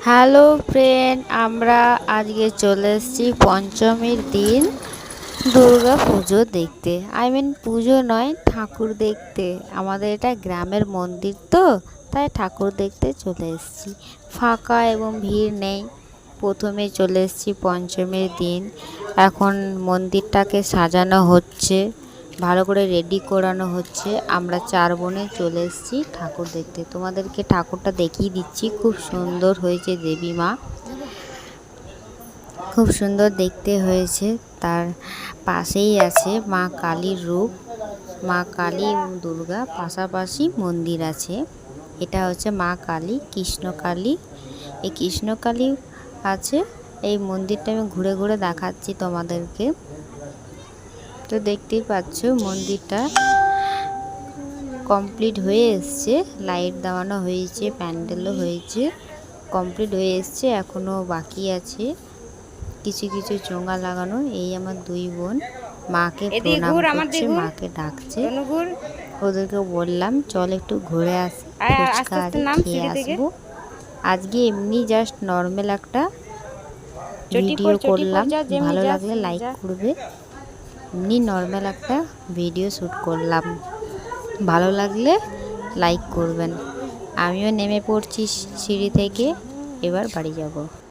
Hello friend, আমরা আজকে চলে এসেছি পঞ্চমীর দিন দুর্গা পুজো দেখতে। পুজো নয়, ঠাকুর দেখতে। আমাদের এটা গ্রামের মন্দির তো, তাই ঠাকুর দেখতে চলে এসেছি। ফাঁকা এবং ভিড় নেই। প্রথমে চলে এসেছি পঞ্চমীর দিন। এখন মন্দিরটাকে সাজানো হচ্ছে, ভালো করে রেডি করানো হচ্ছে। আমরা 4 বোনে চলে এসেছি ঠাকুর দেখতে। তোমাদেরকে ঠাকুরটা দেখিয়ে দিচ্ছি। খুব সুন্দর হয়েছে দেবী মা, খুব সুন্দর দেখতে হয়েছে। তার পাশেই আছে মা কালীর রূপ। মা কালী এবং দুর্গা পাশাপাশি মন্দির আছে। এটা হচ্ছে মা কালী, কৃষ্ণকালী। এই কৃষ্ণকালী আছে। এই মন্দিরটা আমি ঘুরে ঘুরে দেখাচ্ছি তোমাদেরকে। তো দেখতেই পাচ্ছ মন্দিরটা কমপ্লিট হয়ে এসছে। লাইট দেওয়ানো হয়েছে, প্যান্ডেলও হয়েছে, কমপ্লিট হয়ে এসছে। এখনও বাকি আছে কিছু কিছু চোঙা লাগানো। এই আমার 2 বোন মাকে প্রণাম করছে, মাকে ডাকছে। ওদেরকে বললাম চল একটু ঘুরে আসি, ফুচকা খেয়ে আসবো। আজকে এমনি জাস্ট নর্মাল একটা ভিডিও করলাম, ভালো লাগলে লাইক করবে। এমনি নর্মাল একটা ভিডিও শ্যুট করলাম, ভালো লাগলে লাইক করবেন। আমিও নেমে পড়ছি সিঁড়ি থেকে, এবার বাড়ি যাব।